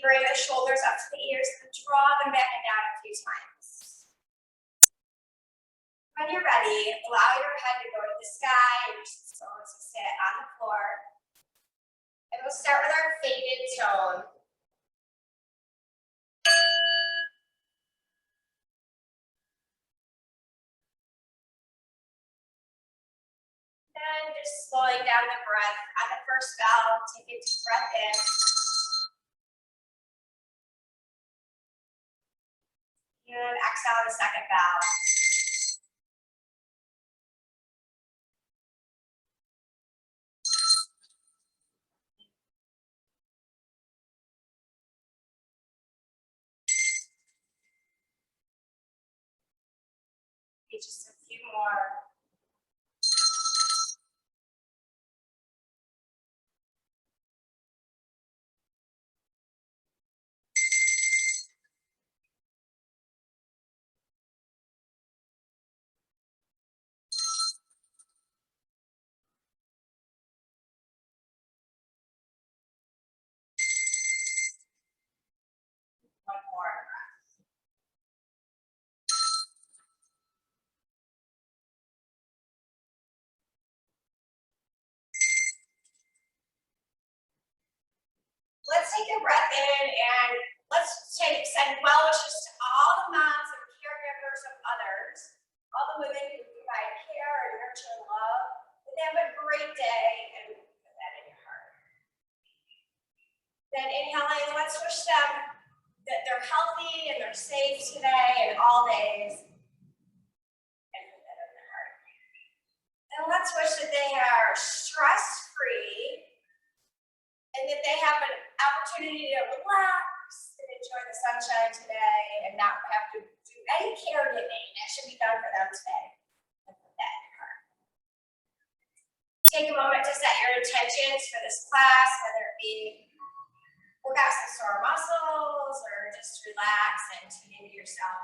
bring the shoulders up to the ears and draw them back and down a few times. When you're ready, allow your head to go to the sky and your bones to sit on the floor. And we'll start with our faded tone. And just slowing down the breath. On the first bell, take a deep breath in. And exhale the second bell. Just a few more. One more breath. Let's take a breath in and let's send well wishes to all the moms and caregivers of others, all the women who provide care and nurture and love. That they have a great day and put that in your heart. Then inhaling, let's wish them that they're healthy and they're safe today and all days. And put that in their heart. And let's wish that they are stress-free and that they have an opportunity to relax and enjoy the sunshine today and not have to do any caregiving that should be done for them today. And put that in your heart. Take a moment to set your intentions for this class, whether it be work out some sore muscles or just relax and tune into yourself.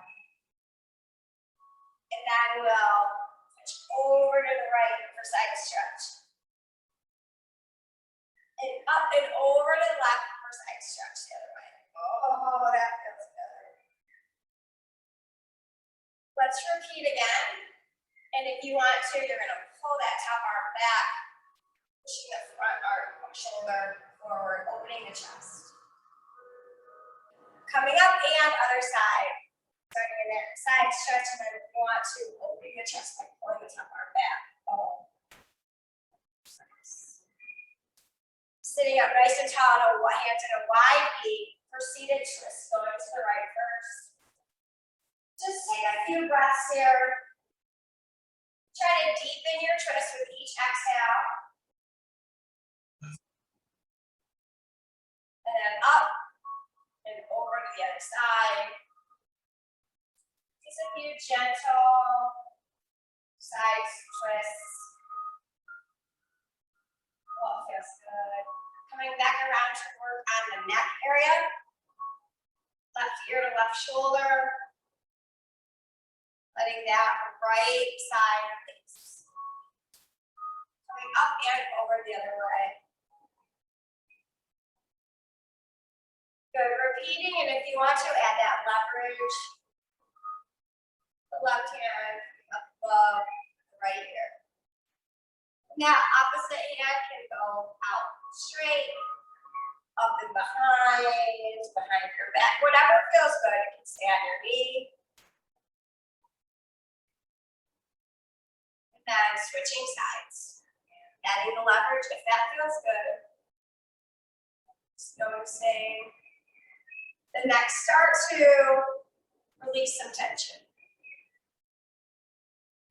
And then we'll switch over to the right for side stretch. And up and over to the left for side stretch the other way. Oh, that feels good. Let's repeat again. And if you want to, you're going to pull that top arm back, pushing the front arm, shoulder forward, opening the chest. Coming up and other side. Starting in that side stretch, and then you want to open the chest by pulling the top arm back. Oh. Sitting up nice and tall on hands in a wide V for seated twist. Going to the right first. Just take a few breaths here. Try to deepen your twist with each exhale. And then up and over to the other side. Just a few gentle side twists. Oh, it feels good. Coming back around to work on the neck area. Left ear to left shoulder. Letting that right side release. Coming up and over the other way. Good, repeating, and if you want to add that leverage, the left hand up above the right ear. Now, opposite hand can go out straight, up and behind your back. Whatever feels good, you can stay on your knee. And then switching sides. Adding the leverage if that feels good. Just noticing the neck start to release some tension.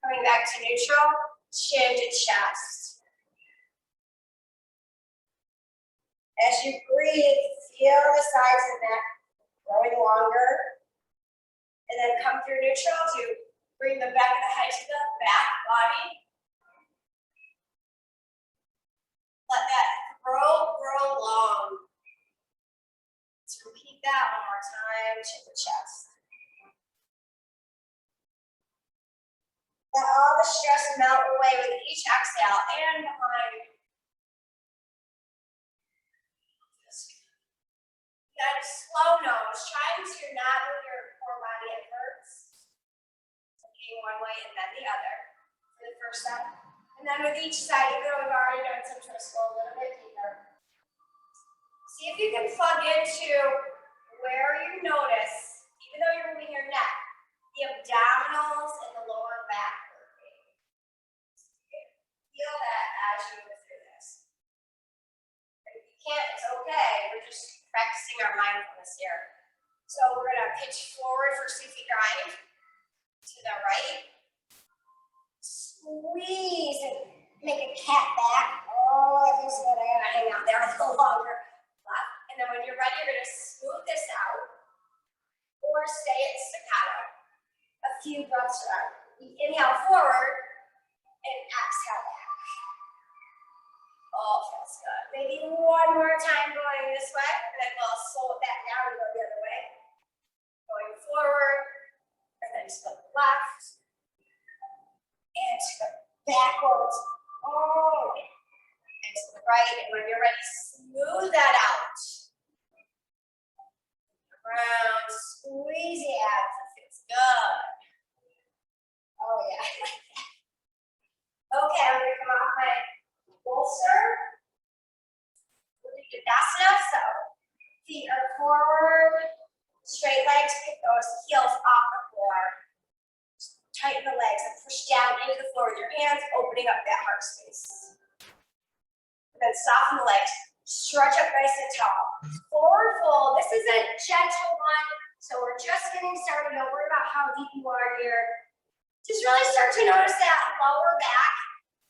Coming back to neutral, chin to chest. As you breathe, feel the sides of the neck growing longer. And then come through neutral to bring the back of the head to the back body. Let that grow long. Let's repeat that one more time, chin to chest. Let all the stress melt away with each exhale and behind. Then a slow nose, trying to not move your core body at first. Looking one way and then the other for the first step. And then with each side, even though we've already done some twist, go a little bit deeper. See if you can plug into where you notice, even though you're moving your neck, the abdominals and the lower back working. Feel that as you move through this. And if you can't, it's okay. We're just practicing our mindfulness here. So we're going to pitch forward for Sufi grind to the right. Squeeze and make a cat back. Oh, that feels good. I gotta hang out there a little longer. And then when you're ready, you're gonna smooth this out or stay at staccato. A few breaths around. You inhale forward and exhale back. Oh, feels good. Maybe one more time going this way, and then we'll slow it back down and go the other way. Going forward, and then to the left. And to the backwards, oh, and to the right, and when you're ready, smooth that out. Around, squeeze the abs, it feels good. Oh yeah. Okay, I'm gonna come off my bolster. We'll do Shavasana, so feet are forward, straight legs, kick those heels off the floor. Tighten the legs and push down into the floor with your hands, opening up that heart space. And then soften the legs. Stretch up nice and tall. Forward fold. This is a gentle one, so we're just getting started. Don't worry about how deep you are here. Just really start to notice that lower back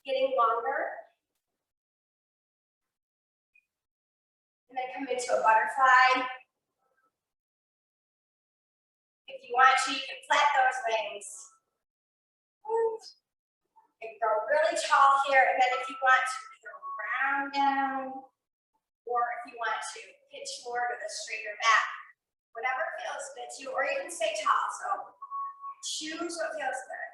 getting longer. And then come into a butterfly. If you want to, you can flap those wings. And go really tall here, and then if you want to either round down, or if you want to pitch forward with a straighter back, whatever feels good to you, or you can stay tall, so choose what feels good.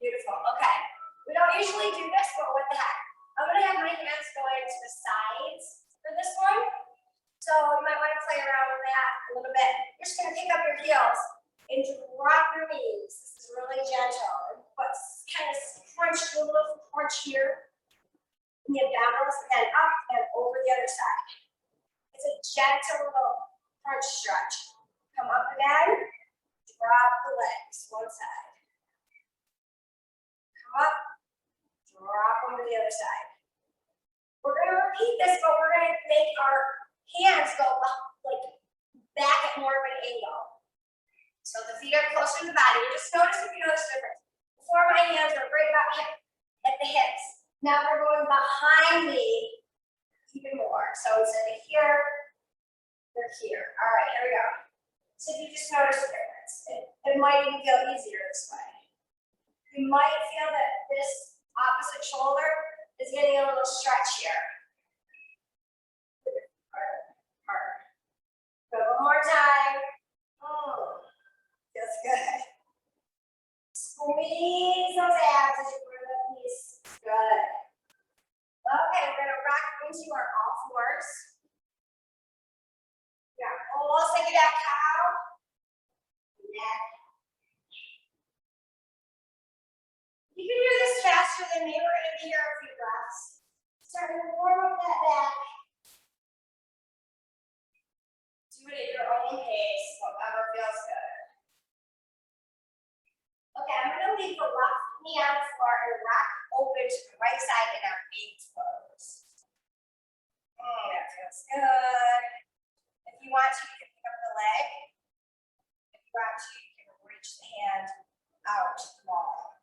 Beautiful, okay. We don't usually do this, but what the heck. I'm gonna have my hands going to the sides for this one, so you might want to play around with that a little bit. You're just gonna pick up your heels and drop your knees. This is really gentle. And put kind of crunch, a little crunch here in the abdominals, and then up and over the other side. It's a gentle little crunch stretch. Come up again, drop the legs, one side. Come up, drop them to the other side. We're going to repeat this, but we're going to make our hands go like back at more of an angle. So the feet are closer to the body. Just notice if you notice the difference. Before my hands are right about at the hips. Now they're going behind me even more. So instead of here, they're here. All right, here we go. So if you just notice the difference, it might even feel easier this way. You might feel that this opposite shoulder is getting a little stretch here. Go one more time. Feels good. Squeeze those abs as you bring up these. Good. Okay, we're going to rock into our all fours. Yeah, almost like a cat cow. Neck. You can do this faster than me. We're going to be here a few breaths. Starting to warm up that back. Do it at your own pace, whatever feels good. Okay, I'm going to leave the left knee on the floor and rock open to the right side and our feet closed. That feels good. If you want to, you can pick up the leg. If you want to, you can reach the hand out to the wall.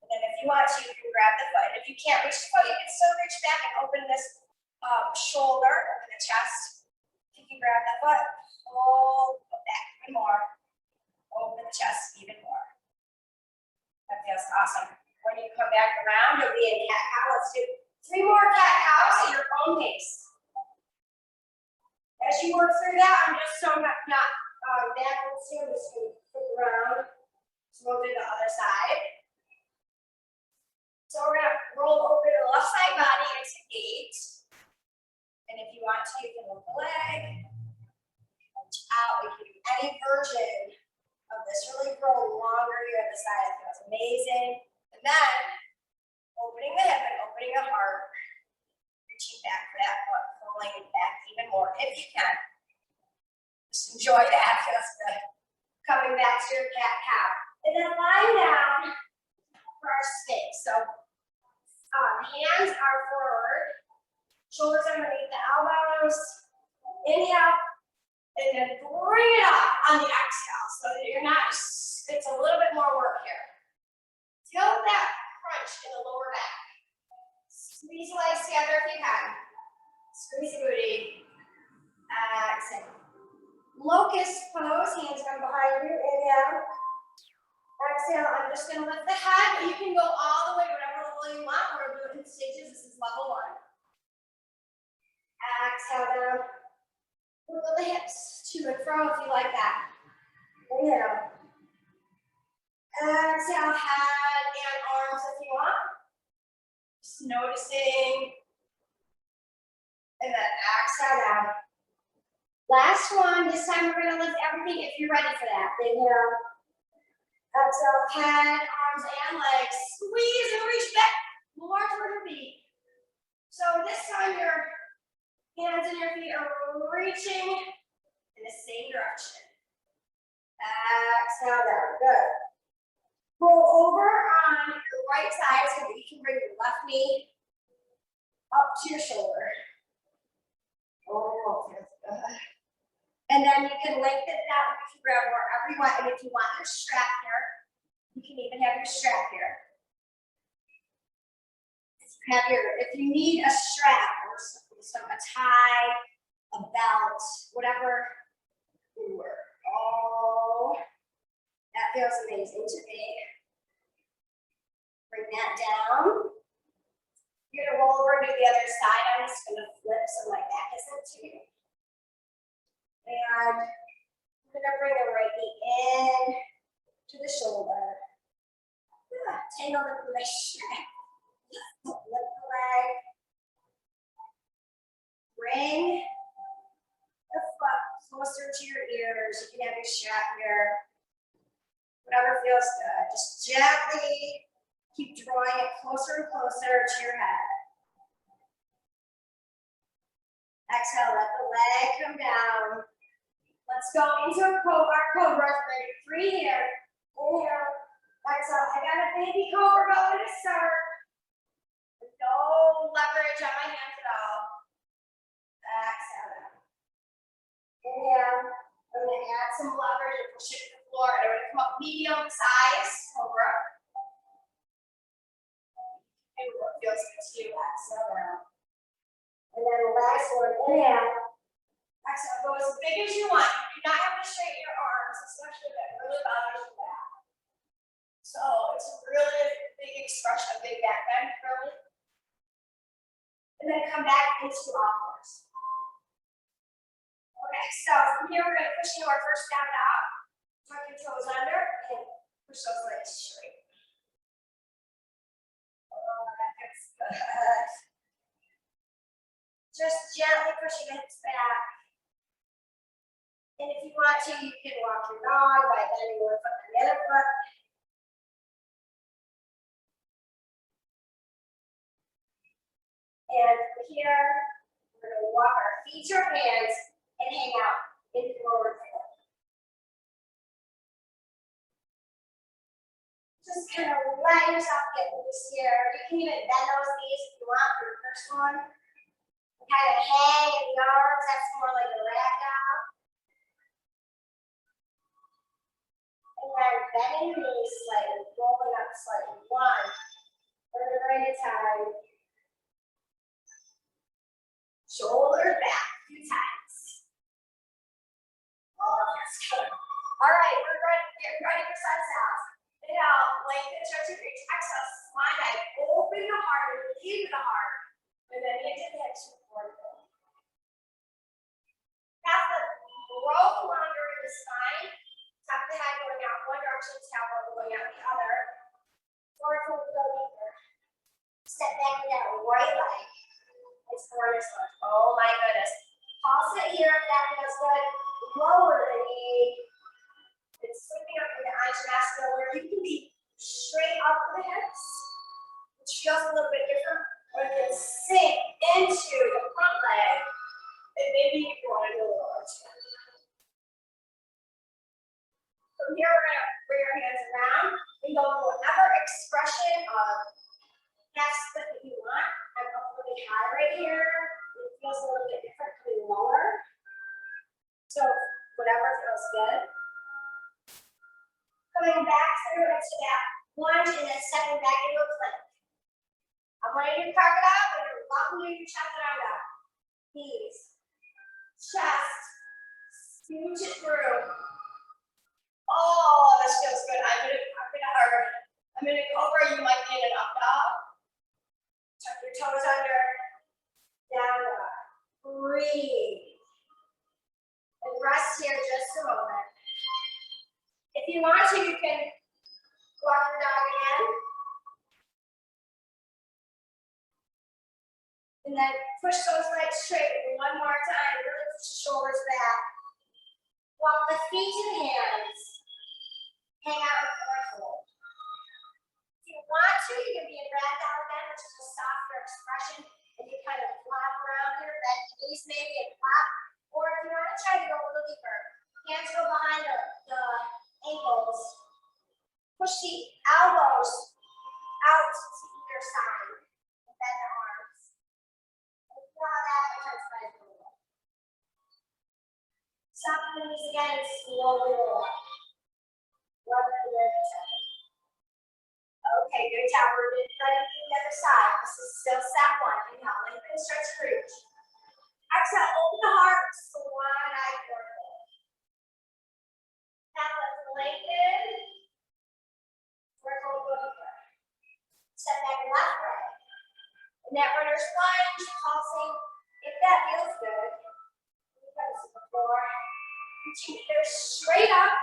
And then if you want to, you can grab the foot. If you can't reach the foot, you can still reach back and open this shoulder, open the chest. You can grab the foot, hold, put back even more. Open the chest even more. That feels awesome. When you come back around, you'll be in cat cow. Let's do 3 more cat cows at your own pace. As you work through that, I'm just so not backwards here. I'm just going to flip around. So we'll do the other side. So we're going to roll over to the left side body and to gate. And if you want to, you can lift the leg, punch out. We can do any version of this. Really grow longer here at the side. It feels amazing. And then opening the hip and opening the heart. Reaching back for that foot, pulling it back even more if you can. Just enjoy that. Feels good. Coming back to your cat cow. And then lying down for our stick. So hands are forward, shoulders underneath the elbows. Inhale, and then bring it up on the exhale. So that you're not, it's a little bit more work here. Feel that crunch in the lower back. Squeeze the legs together if you can. Squeeze the booty. Exhale. Locust pose, hands come behind you. Inhale. Exhale, I'm just going to lift the head, but you can go all the way, whatever level you want. We're doing stages. This is level 1. Exhale down. Wiggle the hips to and fro if you like that. Inhale. Exhale, head and arms if you want. Just noticing. And then exhale down. Last one. This time we're going to lift everything if you're ready for that. Inhale. Exhale, head, arms, and legs. Squeeze and reach back more toward your feet. So this time your hands and your feet are reaching in the same direction. Exhale down. Good. Roll over on your right side so that you can bring your left knee up to your shoulder. Oh, feels good. And then you can lengthen it out. You can grab wherever you want. And if you want your strap here, you can even have your strap here. If you need a strap or a tie, a belt, whatever you work. Oh, that feels amazing to me. Bring that down. You're gonna roll over to the other side. I'm just gonna flip so my back isn't too. And I'm gonna bring the right knee in to the shoulder. Tangle the strap. Lift the leg. Bring the foot closer to your ears. You can have your strap here. Whatever feels good. Just gently keep drawing it closer and closer to your head. Exhale, let the leg come down. Let's go into our Cobra. Ready? 3 here. Inhale. Exhale. I got a baby Cobra going to start. No leverage on my hands at all. Exhale down. Inhale. I'm going to add some leverage and push it to the floor. And I'm going to come up medium size Cobra. And what feels good to you. Exhale down. And then the last one. Inhale. Exhale. Go as big as you want. You do not have to straighten your arms, especially if it really bothers your back. So it's a really big expression of big back bend, really. And then come back into all fours. Okay, so from here we're going to push into our first down dog. Tuck your toes under and push those legs straight. Oh, that feels good. Just gently pushing the hips back. And if you want to, you can walk your dog by bending one foot and the other foot. And from here, we're going to walk our feet to our hands and hang out in forward fold. Just kind of let yourself get loose here. You can even bend those knees if you want for the first one. Kind of hang in the arms. That's more like a ragdoll. And then bending your knees slightly, rolling up slightly. 1 vertebrae at a time. Shoulders back, 2 times. Oh, that's good. All right, we're ready for sunset. Inhale, lengthen, stretch your reach. Exhale, swan dive. Open the heart, relieve the heart. And then into the hips for forward fold. Pass the rope longer in the spine. Tuck the head going out one direction, tailbone going out the other. Forward fold, go deeper. Step back with that right leg. forearm lunge. Oh my goodness. Pulse it here if that feels good. Lower the knee. It's slipping up into Shavasana where you can be straight up with the hips, which feels a little bit different, or you can sink into the front leg, and maybe you want to go a little lower too. From here, we're going to bring our hands around and go to whatever expression of half split that you want. I'm up really high right here. It feels a little bit different coming lower. So whatever feels good. Coming back through into that lunge and then stepping back into a plank. I'm going to do crocodile, but you're welcome to do chaturanga. Knees, chest, scooch it through. Oh, this feels good. I'm in a cobra. You might be in an up dog. Tuck your toes under. Down dog. Breathe. And rest here just a moment. If you want to, you can walk your dog again. And then push those legs straight one more time. Really push the shoulders back. Walk the feet to the hands. Hang out in forward fold. If you want to, you can be in ragdoll again, which is a softer expression. And you kind of flop around here, bend knees maybe and flop. Or if you want to try to go a little deeper, hands go behind the ankles. Push the elbows out to either side. And bend the arms. And feel how that intensifies a little bit. Soften the knees again and slowly roll up. Okay, good job. We're ready to the other side. This is still set one. Inhale, lengthen, stretch, reach. Exhale, open the heart, swan-eyed forward. Half lift, lengthen. Circle over. Step back left, right. And that runner's lunge, pulsing. If that feels good, you've done this before. Reaching either straight up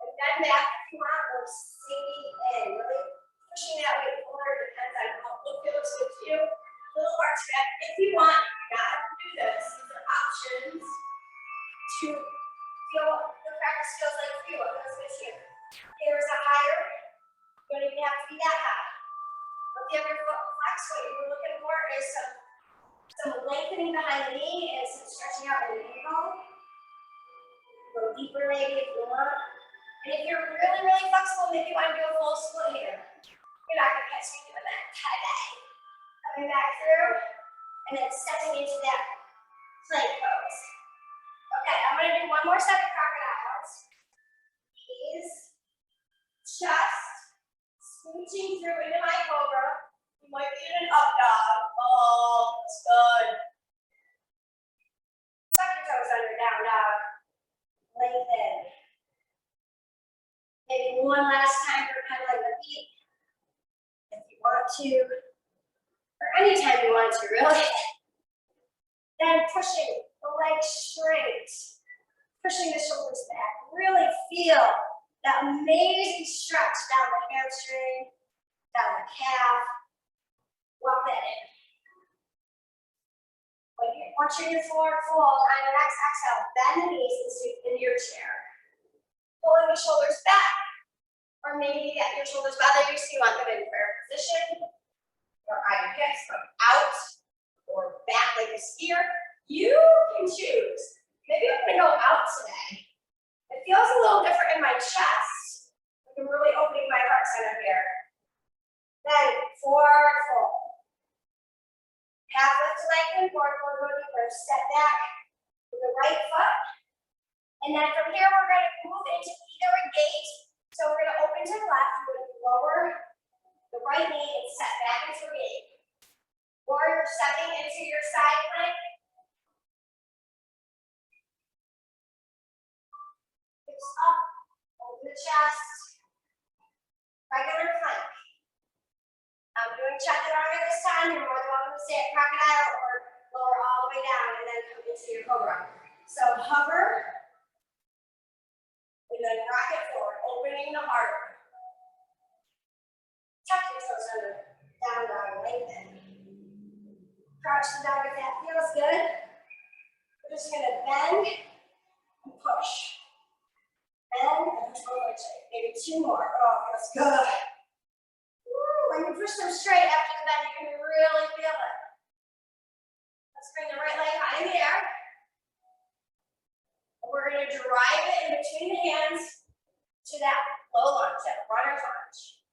and then back if you want, or sinking in. Really pushing that weight forward depends on how it feels good to you. A little arch back. If you want, you gotta do this. These are options to feel what the practice feels like for you. What feels good to you. Here's a higher. You don't even have to be that high. But if you have your foot flexed, what you were looking for is some lengthening behind the knee and some stretching out in the ankle. Go deeper maybe if you want. And if you're really, really flexible, maybe you want to do a full split here. You're not going to catch me doing that. Coming back through, and then stepping into that plank pose. Okay, I'm going to do one more set of crocodiles. Knees, chest, scooching through into my cobra. You might be in an up dog. Oh, that's good. Tuck your toes under, down dog. Lengthen. Maybe one last time for pedaling the feet. If you want to, or anytime you want to, really. Then pushing the legs straight, pushing the shoulders back. Really feel that amazing stretch down the hamstring, down the calf. Walk that in. Once you're in your forward fold, on your next exhale, bend the knees and scoot into your chair. Pulling the shoulders back, or maybe at your shoulders bother you, so you want them in prayer position, or either hips from out or back like a skier. You can choose. Maybe I'm going to go out today. It feels a little different in my chest. I'm really opening my heart center here. Then forward fold. Half lift to lengthen, forward fold, go deeper. Step back with the right foot. And then from here, we're going to move into either a gate. So we're going to open to the left. We're going to lower the right knee and step back into a gate. Or you're stepping into your side plank. Hips up, open the chest. Regular plank. I'm doing chaturanga this time. You're more than welcome to stay at crocodile or lower all the way down and then come into your cobra. So hover. And then rock it forward, opening the heart. Tuck your toes under, down dog, lengthen. Crouch Crush the dog if that feels good. We're just gonna bend and push. Bend and push. Maybe two more. Oh, feels good. Woo, when you push them straight after the bend, you're gonna really feel it. Let's bring the right leg high in the air. And we're gonna drive it in between the hands to that low lunge, that runner's lunge.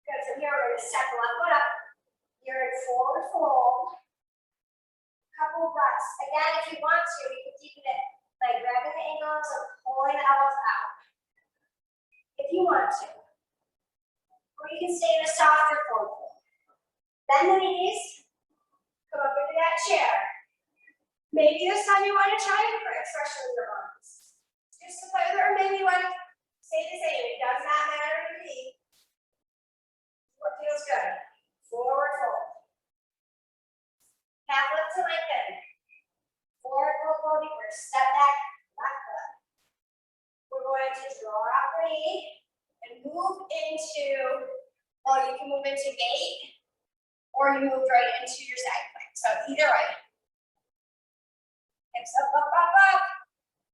Good, from here we're gonna step the left foot up. You're in forward fold. Couple breaths. Again, if you want to, you can deepen it by grabbing the ankles and pulling the elbows out. If you want to. Or you can stay in a softer fold. Bend the knees. Come up into that chair. Maybe this time you want to try for expression with your arms. Just to play with it, or maybe you want to stay the same. It does not matter to me. What feels good? Forward fold. Half lift to lengthen. Forward fold, go deeper. Step back, left foot. We're going to draw out the knee and move into, well, you can move into gate, or you move right into your side plank. So either way. Hips up, up, up, up.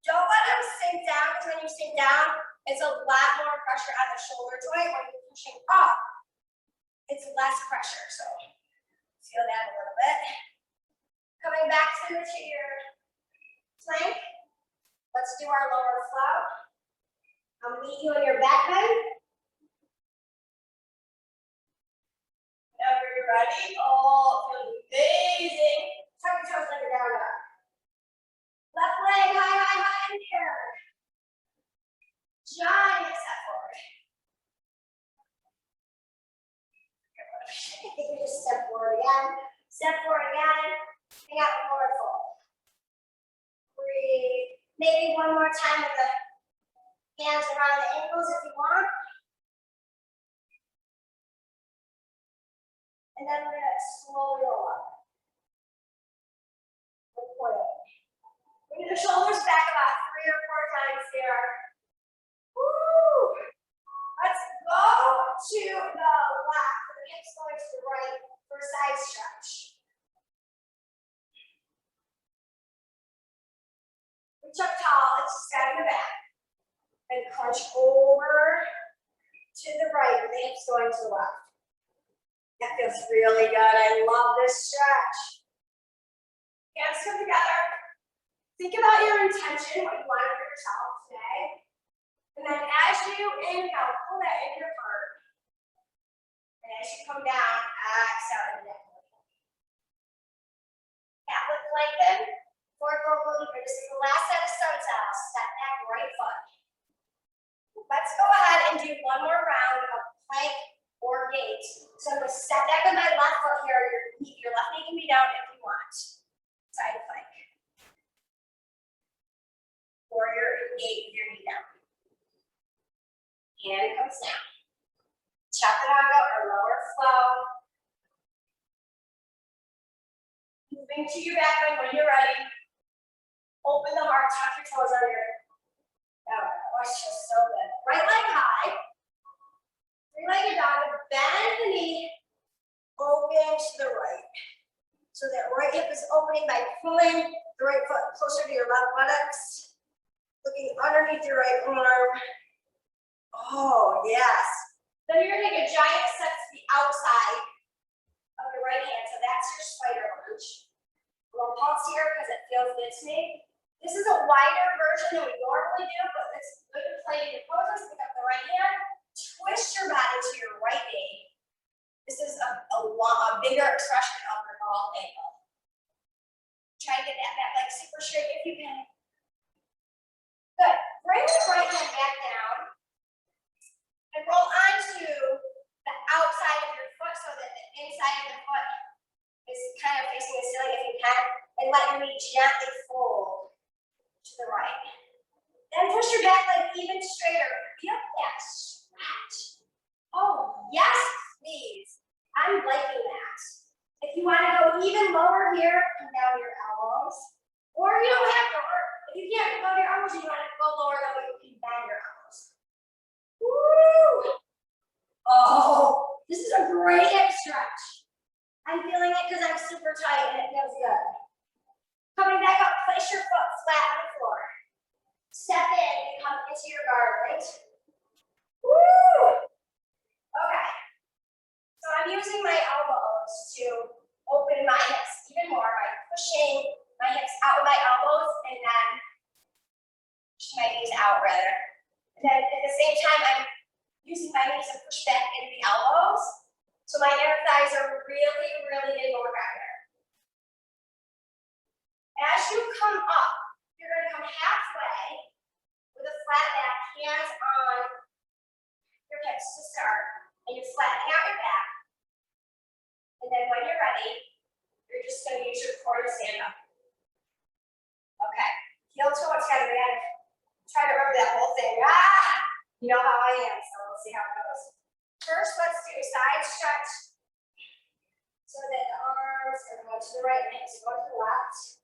Don't let them sink down, because when you sink down, it's a lot more pressure on the shoulder joint. When you're pushing up, it's less pressure. So feel that a little bit. Coming back to your plank. Let's do our lower flow. I'll meet you in your back bend. Whenever you're ready. Oh, feels amazing. Tuck your toes under down dog. Left leg high, high, high in the air. Giant step forward. You just step forward again. Step forward again. Hang out the forward fold. Breathe. Maybe one more time with the hands around the ankles if you want. And then we're going to slowly roll up. Bring the shoulders back about 3 or 4 times here. Woo! Let's go to the left. The hips going to the right for a side stretch. Reach up tall, let's sat in the back. And crunch over to the right with the hips going to the left. That feels really good. I love this stretch. Hands come together. Think about your intention, what you want for yourself today. And then as you inhale, pull that in your heart. And as you come down, exhale into that. Half lift lengthen. Forward fold deeper. This is the last set of suncells. Step back, right foot. Let's go ahead and do one more round of plank or gate. So I'm going to step back with my left foot here. Your left knee can be down if you want. Side plank. Or your gate with your knee down. Hand comes down. Chaturanga or lower flow. Moving to your back bend when you're ready. Open the heart, tuck your toes under. Oh, that's just so good. Right leg high. Three-legged dog. Bend the knee. Open to the right. So that right hip is opening by pulling the right foot closer to your left buttocks. Looking underneath your right arm. Oh, yes. Then you're going to take a giant step to the outside of your right hand. So that's your spider lunge. A little pulse here because it feels good to me. This is a wider version than we normally do, but it's good to play in your poses. Pick up the right hand. Twist your body to your right knee. This is a bigger expression of your ball ankle. Try to get that back leg super straight if you can. Good. Bring the right hand back down and roll onto the outside of your foot so that the inside of the foot is kind of facing the ceiling if you can, and let your knee gently fold to the right. Then push your back leg even straighter. Feel that stretch. Oh, yes, please. I'm liking that. If you want to go even lower here, come down your elbows. Or you don't have to, or if you can't go to your elbows, you want to go lower, that way you can bend your elbows. Woo! Oh, this is a great hip stretch. I'm feeling it because I'm super tight and it feels good. Coming back up, place your foot flat on the floor. Step in and come into your guard, right? Woo! Okay. So I'm using my elbows to open my hips even more by pushing my hips out with my elbows and then push my knees out rather. And then at the same time, I'm using my knees to push back into the elbows. So my inner thighs are really, really getting work out here. As you come up, you're going to come halfway with a flat back, hands on your hips to start. And you're flattening out your back. And then when you're ready, you're just going to use your core to stand up. Okay? Heel toe together again. Try to remember that whole thing. Ah! You know how I am, so we'll see how it goes. First, let's do side stretch. So that the arms are going to the right, and hips going to the left.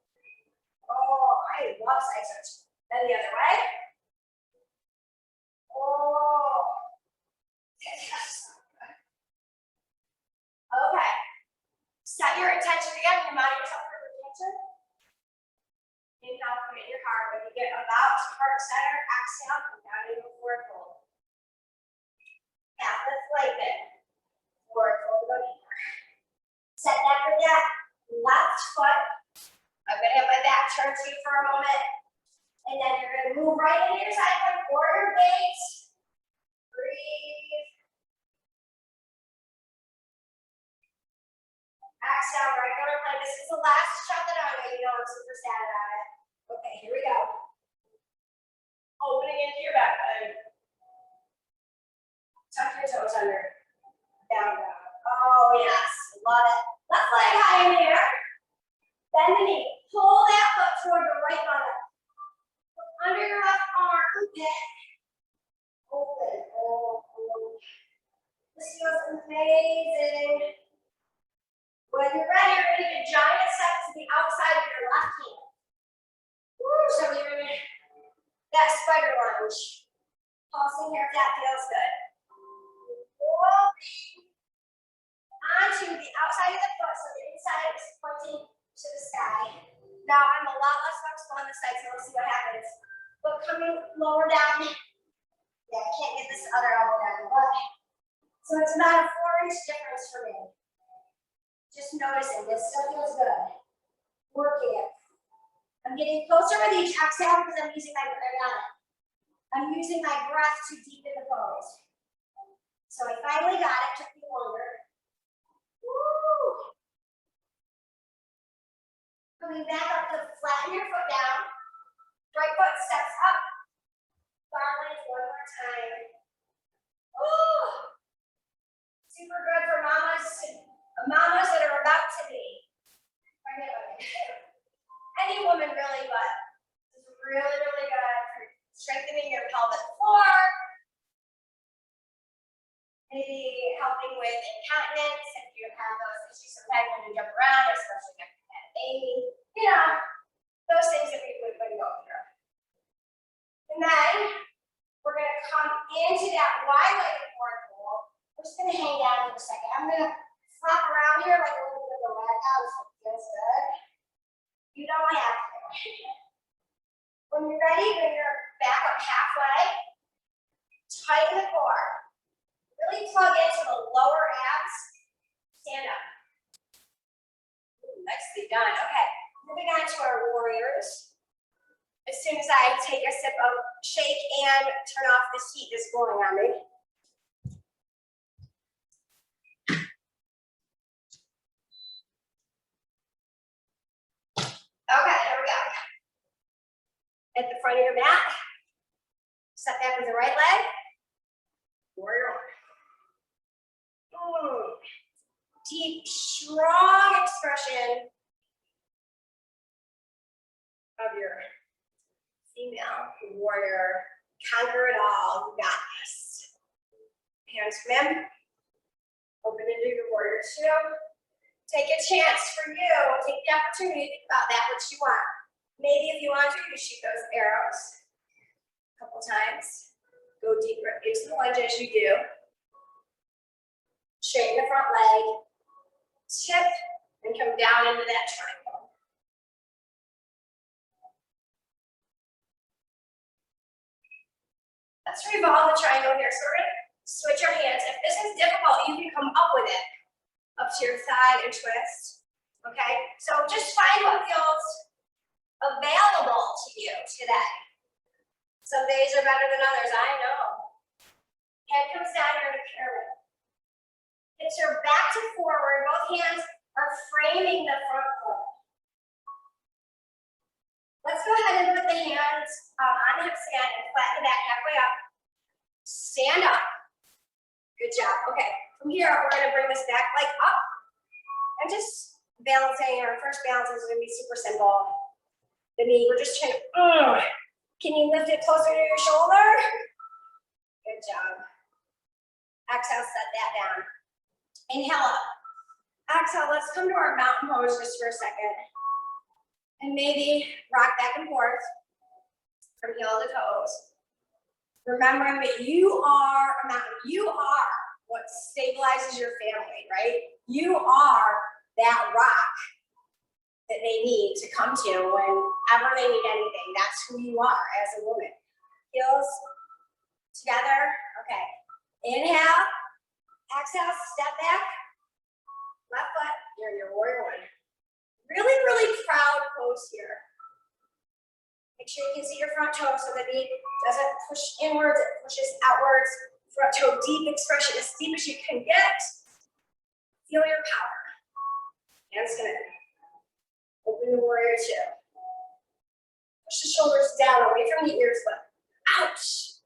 Oh, I love side stretch. Then the other way. Oh. Okay. Set your intention again. Remind yourself of your intention. Inhale, commit your heart. When you get about to heart center, exhale, come down into a forward fold. Half lift, lengthen. Forward fold, go deeper. Set that with that left foot. I'm going to have my back turned to you for a moment. And then you're going to move right into your side plank, warrior gaze. Breathe. Exhale, right go to plank. This is the last Shavasana. You know I'm super sad about it. Okay, here we go. Opening into your back leg. Tuck your toes under. Down, down. Oh, yes. Love it. Left leg high in the air. Bend the knee. Pull that foot toward the right buttock. Look under your left arm. Open. Oh, oh. This feels amazing. When you're ready, you're going to take a giant step to the outside of your left hand. Woo, so you're going to that spider lunge. Pulsing here if that feels good. Rolling onto the outside of the foot, so the inside is pointing to the sky. Now I'm a lot less flexible on the side, so we'll see what happens. But coming lower down, yeah, I can't get this other elbow down. But, so it's about a 4-inch difference for me. Just noticing, this still feels good. Working it. I'm getting closer with each exhale because I'm using I'm using my breath to deepen the pose. So I finally got it, took me longer. Woo! Coming back up to flatten your foot down. Right foot steps up. Garland one more time. Ooh! Super good for mamas that are about to be pregnant women. Any woman really, but this is really, really good for strengthening your pelvic floor. Maybe helping with incontinence if you have those issues sometimes when you jump around, especially if you had a baby. You know, those things that we would go through. And then we're going to come into that wide-legged forward fold. We're just going to hang down for a second. I'm going to flop around here like a little bit of a ragdoll, so it feels good. You don't have to. When you're ready, bring your back up halfway. Tighten the core. Really plug into the lower abs. Stand up. Ooh, nicely done. Okay, moving on to our warriors. As soon as I take a sip of shake and turn off this heat that's blowing on me. Okay, here we go. At the front of your mat. Step back with the right leg. Warrior one. Deep, strong expression of your female warrior. Conquer it all. You got this. Hands come in. Open into your warrior two. Take a chance for you. Take the opportunity to think about that, what you want. Maybe if you want to, you shoot those arrows a couple times. Go deeper into the lunge as you do. Straighten the front leg. tip, and come down into that triangle. Let's revolve the triangle here. So we're going to switch our hands. If this is difficult, you can come up with it, up to your thigh and twist. Okay, so just find what feels available to you today. Some days are better than others, I know. Head comes down here in a pyramid. Hips are back to forward. Both hands are framing the front foot. Let's go ahead and put the hands on the hips again and flatten the back halfway up. Stand up. Good job. Okay, from here, we're going to bring this back leg up and just balancing. Our first balance is going to be super simple. The knee, we're just trying to, can you lift it closer to your shoulder? Good job. Exhale, set that down. Inhale up. Exhale, let's come to our mountain pose just for a second. And maybe rock back and forth from heel to toes. Remembering that you are a mountain. You are what stabilizes your family, right? You are that rock that they need to come to whenever they need anything. That's who you are as a woman. Heels together. Okay. Inhale. Exhale. Step back. Left foot. You're your warrior one. Really, really proud pose here. Make sure you can see your front toe so the knee doesn't push inwards, it pushes outwards. Front toe deep expression, as deep as you can get. Feel your power. Hands gonna open the warrior two. Push the shoulders down, away from the ears, but ouch.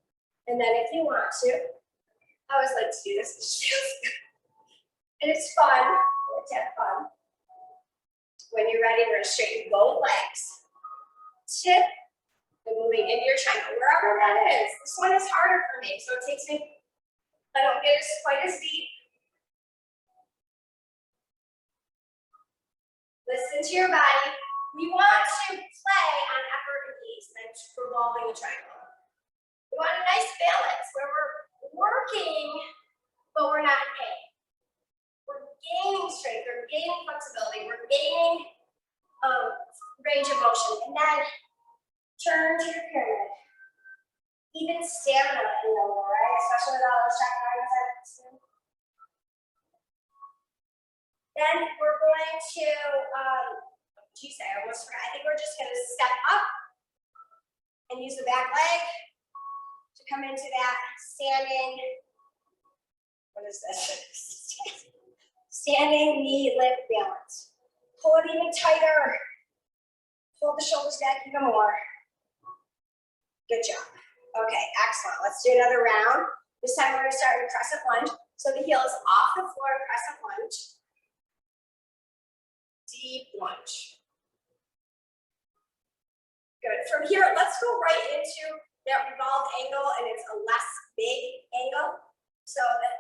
And then if you want to, I always like to do this. And it's fun. Let's have fun. When you're ready, we're gonna straighten both legs. Tip, and moving into your triangle, wherever that is. This one is harder for me, so it takes me, I don't get it quite as deep. Listen to your body. We want to play on effort and ease, and revolving the triangle. We want a nice balance where we're working, but we're not in pain. We're gaining strength, we're gaining flexibility, we're gaining range of motion, and then turn to your pyramid. Even stamina available, right? Especially with all those chakras. Then we're going to, geez, I almost forgot. I think we're just going to step up and use the back leg to come into that standing, what is this? Standing knee lift balance. Pull it even tighter. Pull the shoulders back even more. Good job. Okay, excellent. Let's do another round. This time we're going to start in a crescent lunge. So the heel is off the floor, crescent lunge. Deep lunge. Good. From here, let's go right into that revolved angle, and it's a less big angle. So that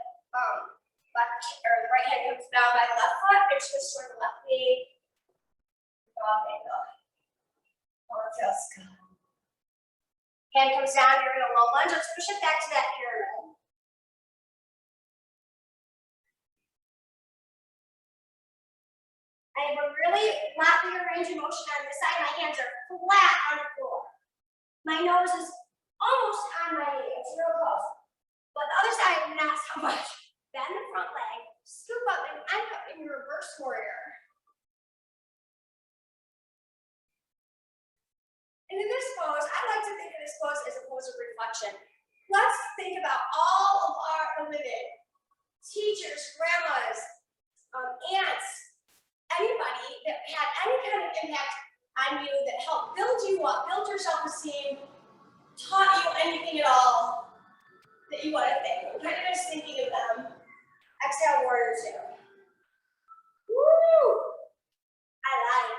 left or the right hand comes down by the left foot, and twist toward the left knee. Revolved angle. Oh, it feels good. Hand comes down, you're in a low lunge. Let's push it back to that pyramid. I have a really not big range of motion on this side. My hands are flat on the floor. My nose is almost on my knee. It's real close. But the other side, not so much. Bend the front leg, scoop up, and end up in your reverse warrior. And in this pose, I like to think of this pose as a pose of reflection. Let's think about all of our women, teachers, grandmas, aunts, anybody that had any kind of impact on you that helped build you up, build your self-esteem, taught you anything at all that you want to think. I'm kind of just thinking of them. Exhale, warrior two. Woo! I like.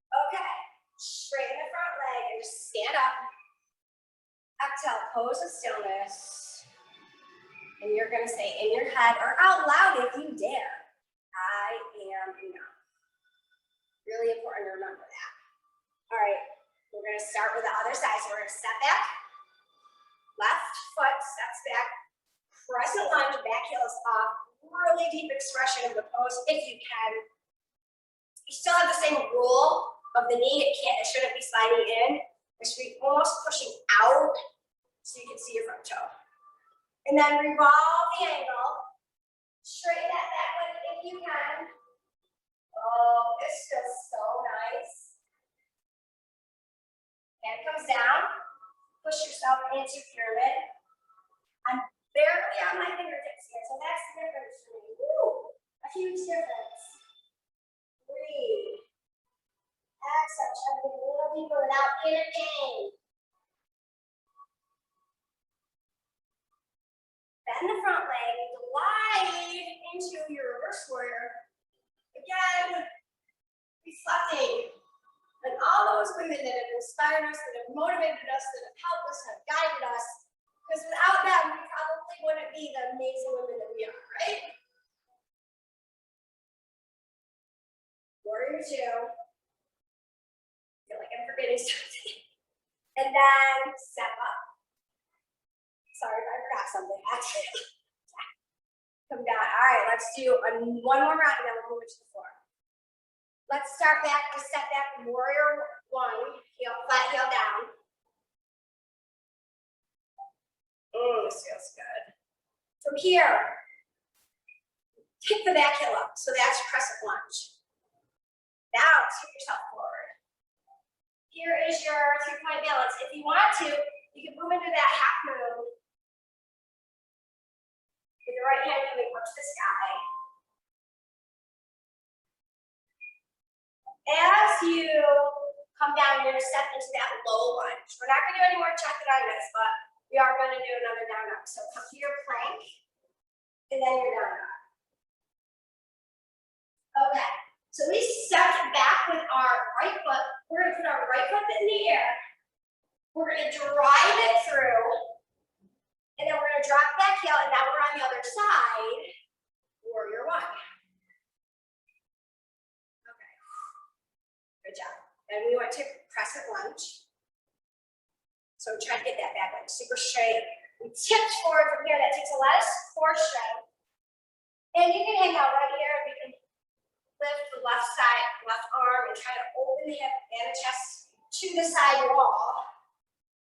Okay. Straighten the front leg and just stand up. Exhale, pose of stillness. And you're going to say in your head or out loud if you dare, I am enough. Really important to remember that. All right, we're going to start with the other side. So we're going to step back. Left foot steps back. crescent lunge, back heel is up. Really deep expression of the pose if you can. You still have the same rule of the knee. It shouldn't be sliding in. It should be almost pushing out so you can see your front toe. And then revolve the angle. Straighten that back leg if you can. Oh, this feels so nice. And it comes down. Push yourself into pyramid. I'm barely on my fingertips here, so that's the difference for me. Woo! A huge difference. Breathe. Exhale, chugging a little deeper without inner pain. Bend the front leg, glide into your reverse warrior. Again, reflecting on all those women that have inspired us, that have motivated us, that have helped us, have guided us. Because without them, we probably wouldn't be the amazing women that we are, right? Warrior two. I feel like I'm forgetting something. And then step up. Sorry if I forgot something. Actually, come down. All right, let's do one more round and then we'll move it to the floor. Let's start back to step back. Warrior one. Heel, flat heel down. This feels good. From here, kick the back heel up. So that's crescent lunge. Now, scoop yourself forward. Here is your 3-point balance. If you want to, you can move into that half moon. With your right hand coming up to the sky. As you come down, you're going to step into that low lunge. We're not going to do any more checking on this, but we are going to do another down up. So come to your plank, and then your down up. Okay, so we stepped back with our right foot. We're going to put our right foot in the air. We're going to drive it through, and then we're going to drop back heel, and now we're on the other side. Warrior one. Okay, good job. And we went to crescent lunge. So try to get that back leg super straight. We tipped forward from here. That takes a lot of core strength. And you can hang out right here. We can lift the left side, left arm, and try to open the hip and the chest to the side wall.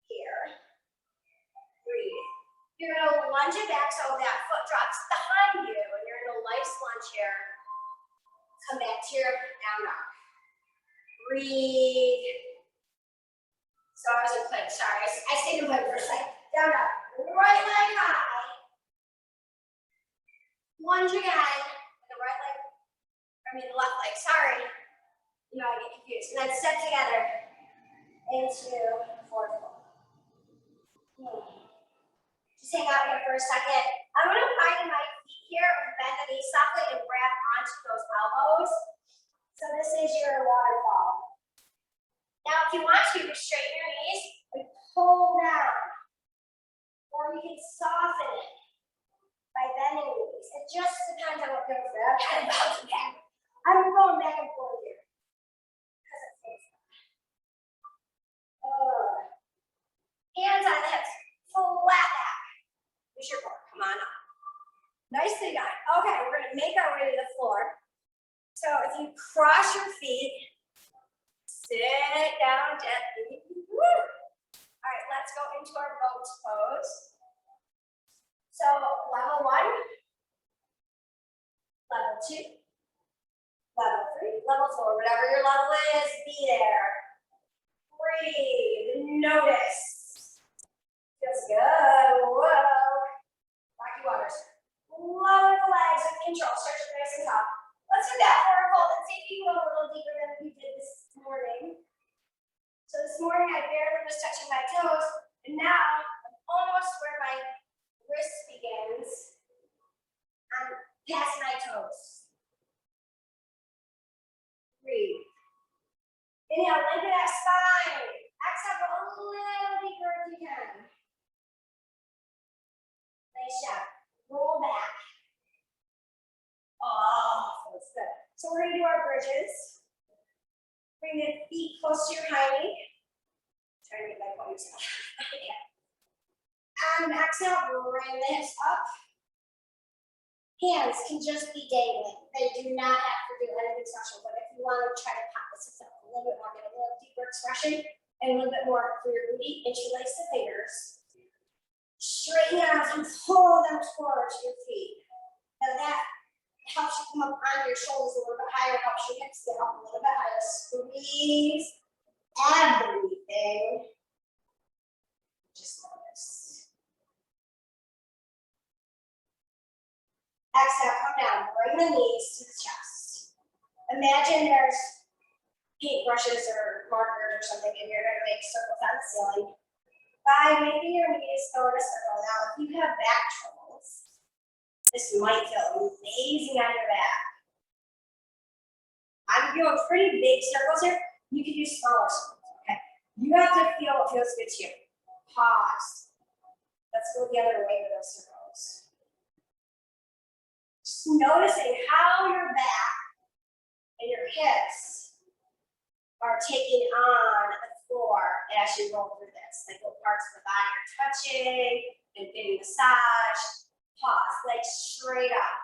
Here. Breathe. You're going to lunge it back so that foot drops behind you. And you're in a nice lunge here. Come back to your down dog. Breathe. So I was in plank, sorry. I stayed in plank for a second. Down up. Right leg high. Lunge again. The right leg, the left leg, sorry. You know, I get confused. And then step together into forward fold. Just hang out here for a second. I'm going to find my feet here and bend the knees softly and grab onto those elbows. So this is your waterfall. Now, if you want to, you can straighten your knees and pull down. Or you can soften it by bending the knees. It just depends on what goes there. I'm kind of bouncing back. I'm going back and forth here. Because it feels good. Hands on the hips. Flat back. Use your core. Come on up. Nicely done. Okay, we're going to make our way to the floor. So if you cross your feet, sit down gently. Woo. All right, let's go into our boat pose. So level 1, level 2, level 3, level 4, whatever your level is, be there. Breathe, notice. Feels good. Whoa. Rocky waters. Lower the legs with control. Stretch it nice and tall. Let's do that forward fold and see if you can go a little deeper than we did this morning. So this morning I barely was touching my toes, and now I'm almost where my wrist begins. I'm past my toes. Breathe. Inhale, lengthen that spine. Exhale, go a little deeper if you can. Nice job. Roll back. Oh, that's good. So we're going to do our bridges. Bring the feet close to your high knee. Try to get my ponytail. And exhale, bring the hips up. hands can just be dangling. They do not have to do anything special, but if you want to try to pop this up a little bit more, get a little deeper expression, and a little bit more for your booty, interlace the fingers. Straighten out and pull them towards your feet. Now that helps you come up on your shoulders a little bit higher, helps your hips get up a little bit higher. Squeeze everything. Just notice. Exhale, come down, bring the knees to the chest. Imagine there's paintbrushes or markers or something, and you're going to make circles on the ceiling. By making your knees go in a circle. Now, if you have back troubles, this might feel amazing on your back. I'm doing pretty big circles here. You can do smaller circles, okay? You have to feel what feels good to you. Pause. Let's go the other way with those circles. Just noticing how your back and your hips are taking on the floor as you roll through this. Like what parts of the body are touching and getting massaged. Pause, legs straight up.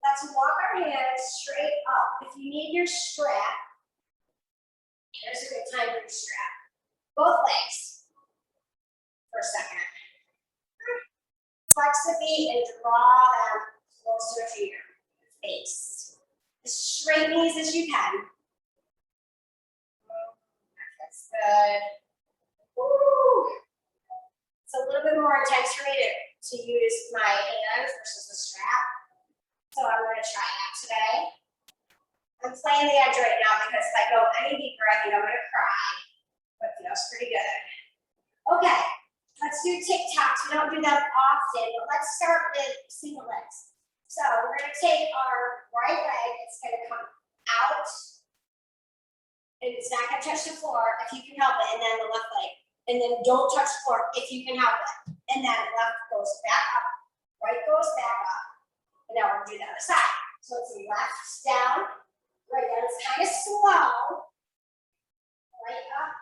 Let's walk our hands straight up. If you need your strap, here's a good time for your strap. Both legs for a second. Flex the feet and draw them closer to your face. As straight knees as you can. That's good. Woo. It's a little bit more intense for me to use my hands versus the strap. So I'm going to try that today. I'm playing the edge right now because if I go any deeper, I think I'm going to cry. But it feels pretty good. Okay, let's do TikToks. We don't do them often, but let's start with single legs. So we're going to take our right leg. It's going to come out. And it's not going to touch the floor if you can help it. And then the left leg. And then don't touch the floor if you can help it. And then left goes back up. Right goes back up. And now we're going to do the other side. So it's left down. Right down. It's kind of slow. Right up.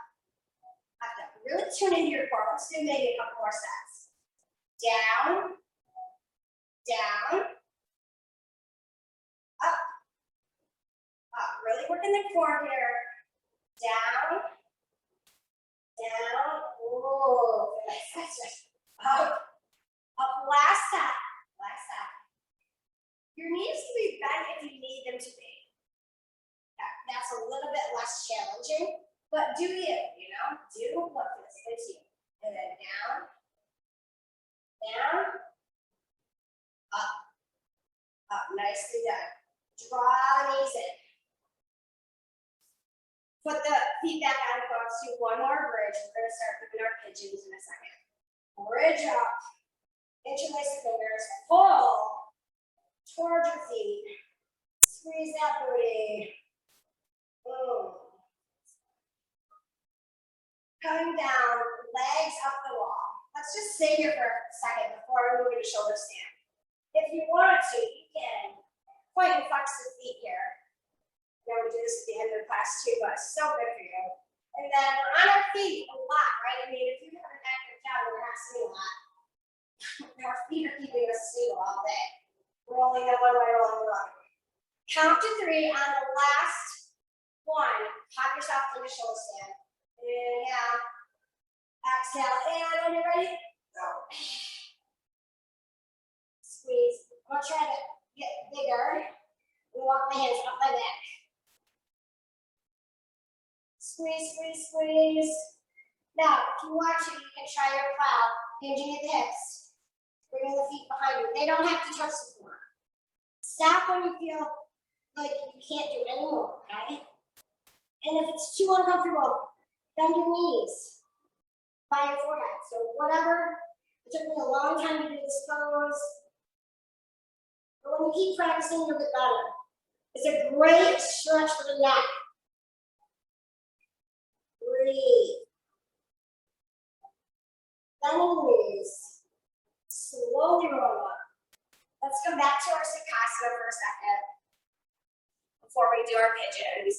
Up down. Really tune into your core. Let's do maybe a couple more sets. Down. Down. Up. Up. Really working the core here. Down. Down. Ooh. Up. Up. Last side. Last side. Your knees can be bent if you need them to be. That's a little bit less challenging, but do you know? Do what feels good to you. And then down. Down. Up. Up. Nicely done. Draw the knees in. Put the feet back on. Let's do one more bridge. We're going to start doing our pigeons in a second. Bridge up. Interlace the fingers. Pull towards your feet. Squeeze that booty. Boom. Coming down, legs up the wall. Let's just stay here for a second before we move into shoulder stand. If you want to, you can point and flex the feet here. You know, we do this at the end of the class too, but it's so good for you. And then we're on our feet a lot, right? I mean, if you have an active job, we're not sitting a lot. Our feet are keeping us stable all day. Rolling them one way, rolling them up. Count to 3 on the last one. Pop yourself into shoulder stand. Inhale out. Exhale. And when you're ready, go. Squeeze. I'm going to try to get bigger. And walk my hands up my back. Squeeze, squeeze, squeeze. Now, if you want to, you can try your plow, hinging at the hips, bringing the feet behind you. They don't have to touch the floor. Stop when you feel like you can't do anymore, okay? And if it's too uncomfortable, bend your knees by your forehead. So whatever, it took me a long time to do this pose. But when you keep practicing, you'll get better. It's a great stretch for the neck. Breathe. Bend your knees. Slowly roll up. Let's come back to our Shavasana for a second before we do our pigeons.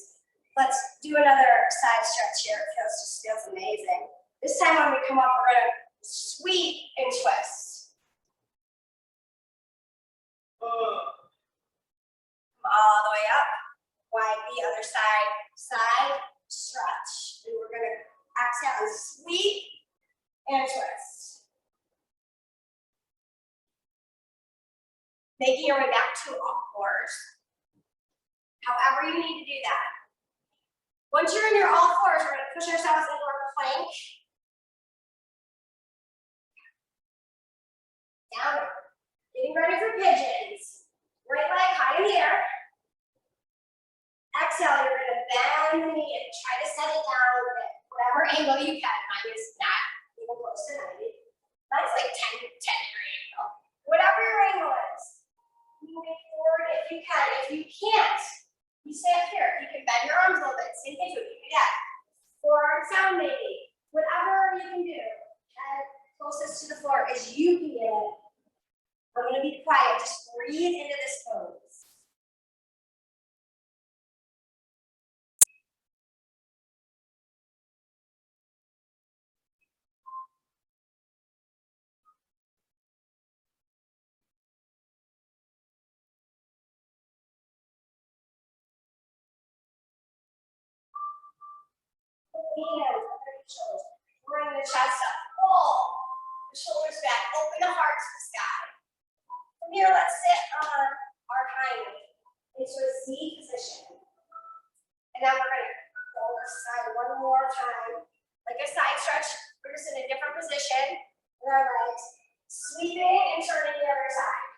Let's do another side stretch here. It just feels amazing. This time when we come up, we're going to sweep and twist. the other side. Side stretch. And we're going to exhale and sweep and twist. Making your way back to all fours. However you need to do that. Once you're in your all fours, we're going to push ourselves into our plank. Down. Getting ready for pigeons. Right leg high in the air. Exhale, you're going to bend the knee and try to set it down at whatever angle you can. Mine is not even close to 90. Mine's like 10 degree angle. Whatever your angle is. Moving forward if you can. If you can't, you stay up here. You can bend your arms a little bit. Same thing with you. Yeah. Forearm sound maybe. Whatever you can do. Head closest to the floor as you can get it. I'm going to be quiet. Just breathe into this pose. Hands under your shoulders. Bring the chest up. Pull the shoulders back. Open the heart to the sky. From here, let's sit on our hind knee into a Z position. And then we're going to go to the side one more time. Like a side stretch. We're just in a different position with our legs. Sweeping and turning the other side.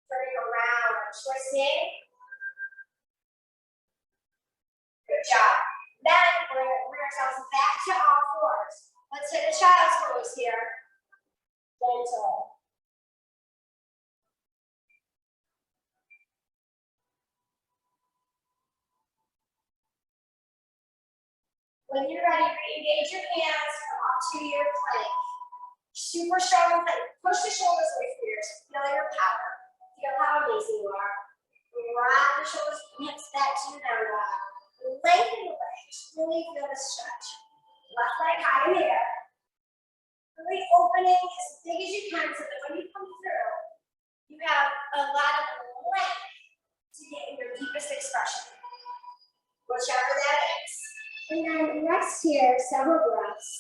Turning around, twisting. Good job. Then we're going to bring ourselves back to all fours. Let's hit a child's pose here. Gentle. When you're ready, re-engage your hands, come up to your plank. Super strong plank. Push the shoulders away from yours. Feel your power. Feel how amazing you are. Rock the shoulders, hips back to your down dog. Lengthen the legs. Really feel the stretch. Left leg high in the air. Really opening as big as you can so that when you come through, you have a lot of length to get in your deepest expression. Whichever that is. And then rest here, several breaths.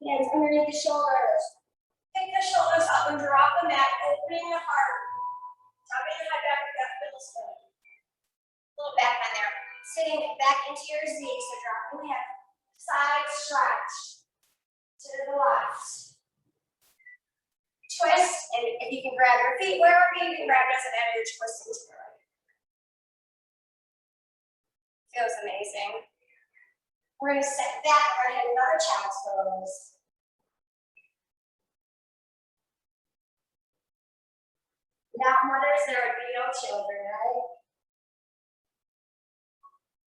Hands underneath the shoulders. Pick the shoulders up and drop them back, opening the heart. Dropping the head back with that middle spine. Little back bend there. Sitting back into your Z, so dropping the head. Side stretch to the left. Twist, and if you can grab your feet, wherever you can grab, doesn't matter, you're twisting to the right. Feels amazing. We're going to step back, we're going to hit another child's pose. Without mothers, there would be no children, right?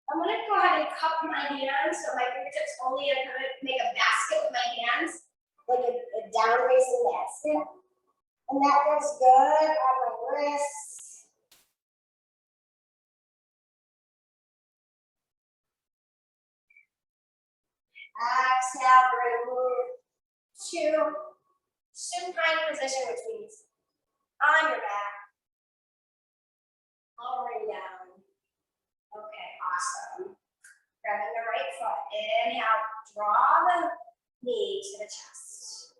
I'm going to go ahead and cup my hands so my fingertips only and kind of make a basket with my hands, like a down raising basket. And that feels good on my wrists. Exhale, we're going to move to supine position, which means on your back, lowering down. Okay, awesome. Grabbing the right foot. Inhale, draw the knee to the chest.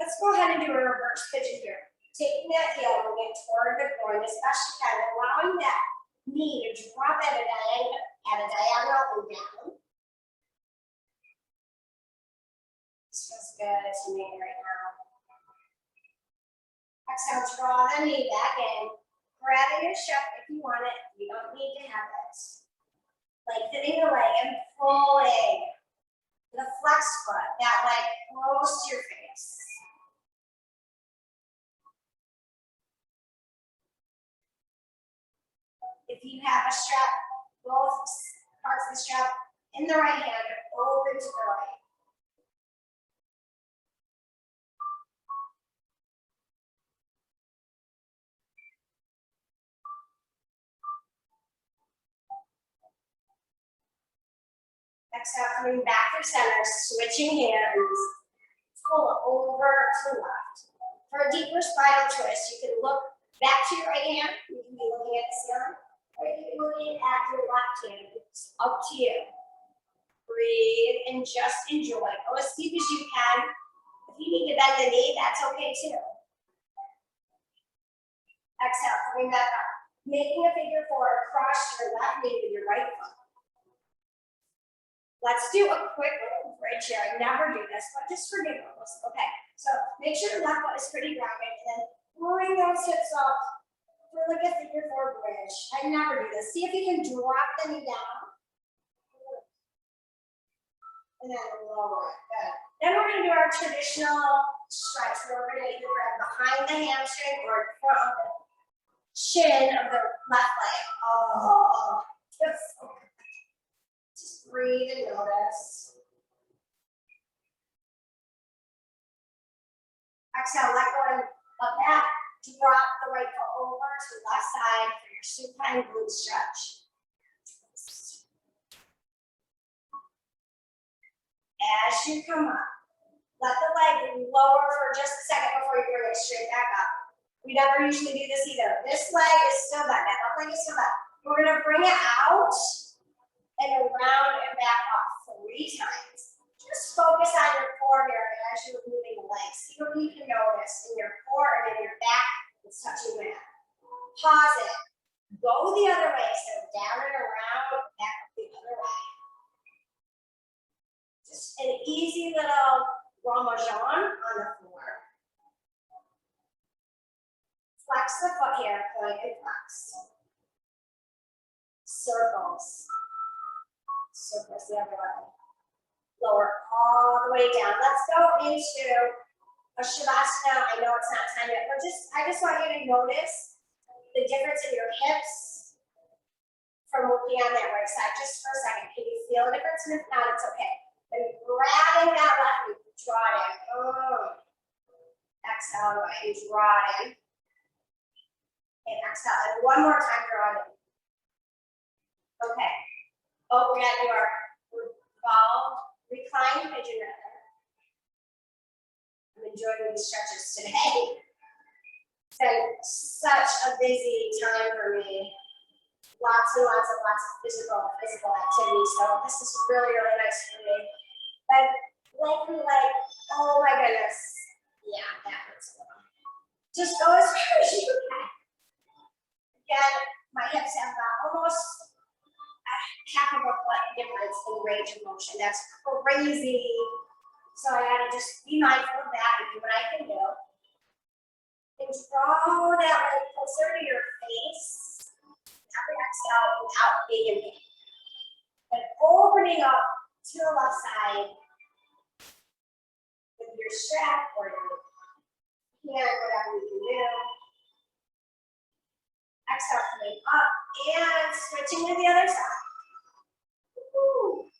Let's go ahead and do a reverse pigeon here. Taking that heel, moving toward the groin as best you can, allowing that knee to drop at a diagonal and down. This feels good to me right now. Exhale, draw the knee back in. Grabbing your strap if you want it. You don't need to have it. Lengthening the leg and pulling the flex foot, that leg close to your face. If you have a strap, both parts of the strap in the right hand are open to the right. Exhale, coming back to center, switching hands. Pull over to left. For a deeper spinal twist, you can look back to your right hand. You can be looking at the ceiling, or you can be looking at your left hand. It's up to you. Breathe and just enjoy. Go as deep as you can. If you need to bend the knee, that's okay too. Exhale, coming back up. Making a figure four across your left knee with your right foot. Let's do a quick little bridge here. I never do this, but just for giggles. Okay, so make sure the left foot is pretty grounded, and then bring those hips up for like a figure four bridge. I never do this. See if you can drop the knee down. And then lower it. Good. Then we're going to do our traditional stretch where we're going to either grab behind the hamstring or front of the shin of the left leg. Oh, yes. Just breathe and notice. Exhale, let go of that. Drop the right foot over to the left side for your supine glute stretch. As you come up, let the leg lower for just a second before you bring it straight back up. We never usually do this either. This leg is still back. That left leg is still back. We're going to bring it out and around and back up 3 times. Just focus on your core here as you're moving the legs. See what you can notice in your core and in your back is touching that. Pause it. Go the other way. So down and around, back up the other way. Just an easy little Ramajan on the floor. Flex the foot here, point and flex. Circles. Circles the other way. Lower all the way down. Let's go into a Shavasana. I know it's not time yet, but I just want you to notice the difference in your hips from working on that right side. Just for a second. Can you feel a difference? And if not, it's okay. And grabbing that left knee, draw it in. Oh. Exhale away, draw it in. And exhale. And one more time, draw it in. Okay. Oh, we're gonna do our recline pigeon rather. I'm enjoying these stretches today. It's been such a busy time for me. Lots and lots of physical activity. So this is really, really nice for me. But like, oh my goodness. Yeah, that hurts a little. Just go as far as you can. Again, my hips have almost half of a foot difference in range of motion. That's crazy. So I gotta just be mindful of that and do what I can do. And draw that leg closer to your face. Every exhale without being in pain. And opening up to the left side with your strap or your hand, whatever you can do. Exhale, coming up and switching to the other side. Woo.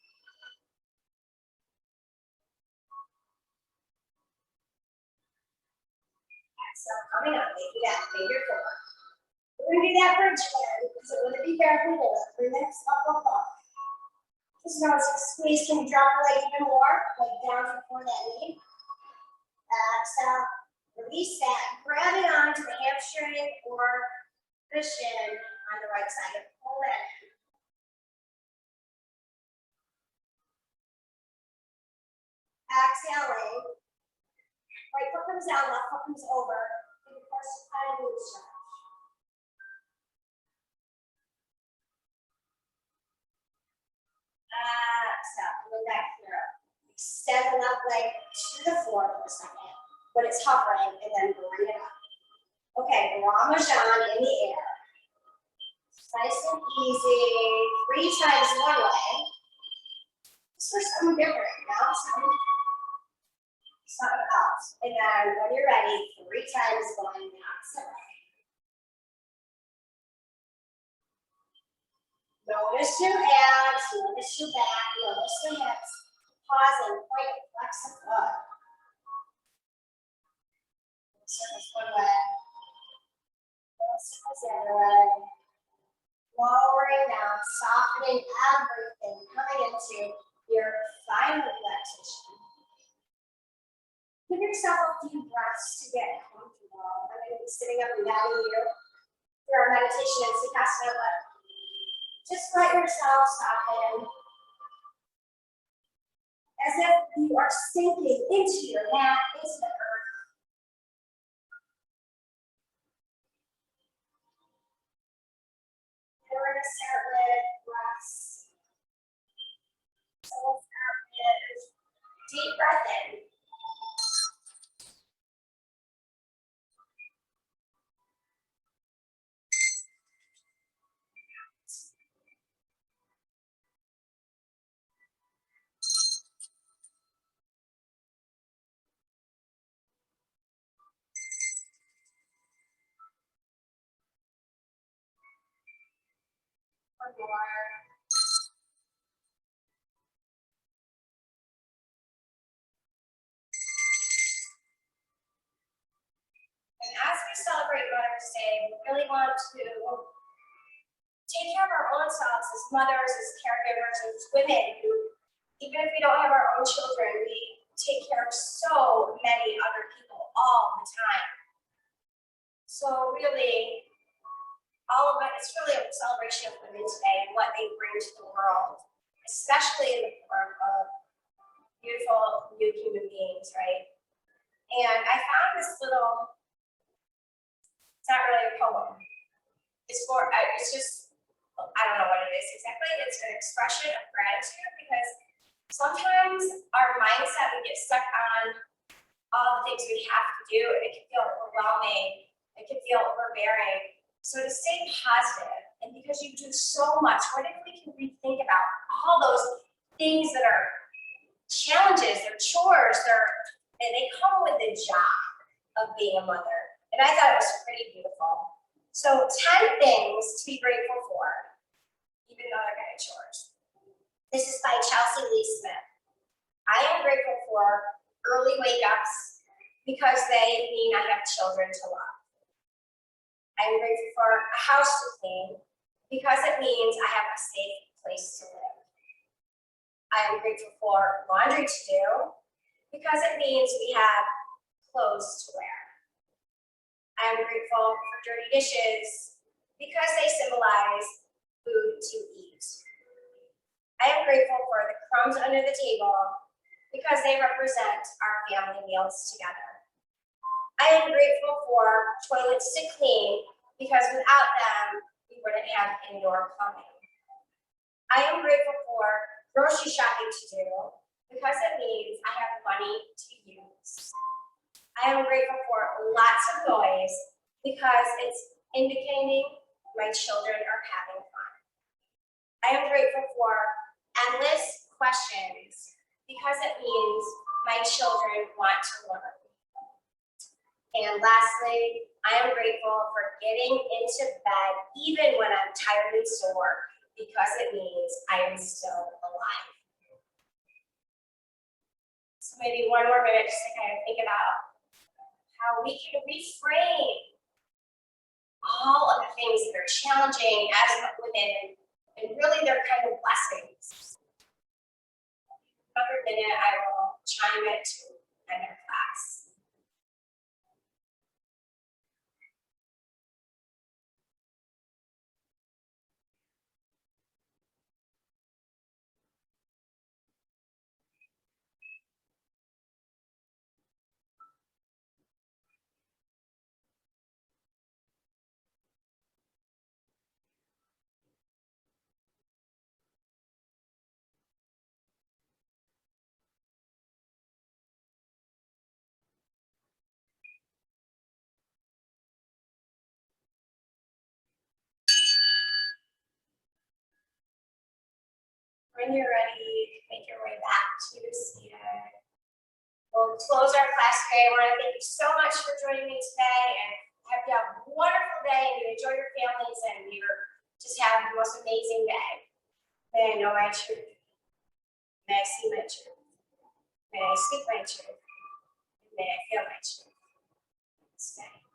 Exhale, coming up, making that finger forward. We're going to do that bridge again, so we're going to be careful with it. Bring that up. Just notice the squeeze. Can you drop the leg even more? Like down before that knee. Exhale, release that. Grab it onto the hamstring or the shin on the right side and pull that in. Exhaling. Right foot comes down, left foot comes over. And of course, kind of glute stretch. Exhale, coming back here. Extend the left leg to the floor for a second. But it's hovering, and then bring it up. Okay, Ramajan in the air. Nice and easy. 3 times one way. Just for something different, you know? Something else. And then when you're ready, 3 times going the opposite way. Notice your abs, notice your back, notice the hips. Pause and point and flex the foot. Circles one way. Circles the other way. Lowering down, softening everything, coming into your final relaxation. Give yourself a few breaths to get comfortable. I'm going to be sitting up and guiding you through our meditation in Shavasana, but just let yourself soften as if you are sinking into your mat, into the earth. And we're going to start with breaths. So we'll start with deep breath in. One more. And as we celebrate Mother's Day, we really want to take care of our own selves as mothers, as caregivers, as women who, even if we don't have our own children, we take care of so many other people all the time. So really, all of it, it's really a celebration of women today and what they bring to the world, especially in the form of beautiful new human beings, right? And I found this little, it's not really a poem. It's just, I don't know what it is exactly. It's an expression of gratitude because sometimes our mindset, we get stuck on all the things we have to do and it can feel overwhelming. It can feel overbearing. So to stay positive, and because you do so much, what if we can rethink about all those things that are challenges, they're chores, and they come with the job of being a mother. And I thought it was pretty beautiful. So 10 things to be grateful for, even though they're kind of chores. This is by Chelsea Lee Smith. I am grateful for early wake-ups because they mean I have children to love. I am grateful for a house to clean because it means I have a safe place to live. I am grateful for laundry to do because it means we have clothes to wear. I am grateful for dirty dishes because they symbolize food to eat. I am grateful for the crumbs under the table because they represent our family meals together. I am grateful for toilets to clean because without them, we wouldn't have indoor plumbing. I am grateful for grocery shopping to do because it means I have money to use. I am grateful for lots of noise because it's indicating my children are having fun. I am grateful for endless questions because it means my children want to learn. And lastly, I am grateful for getting into bed even when I'm tired and sore because it means I am still alive. So maybe one more minute just to kind of think about how we can reframe all of the things that are challenging as women, and really they're kind of blessings. Another minute, I will chime it to end our class. When you're ready, make your way back to the seated. We'll close our class today. I want to thank you so much for joining me today, and hope you have a wonderful day and you enjoy your families and you just have the most amazing day. May I know my truth. May I see my truth. May I speak my truth. And may I feel my truth. Stay.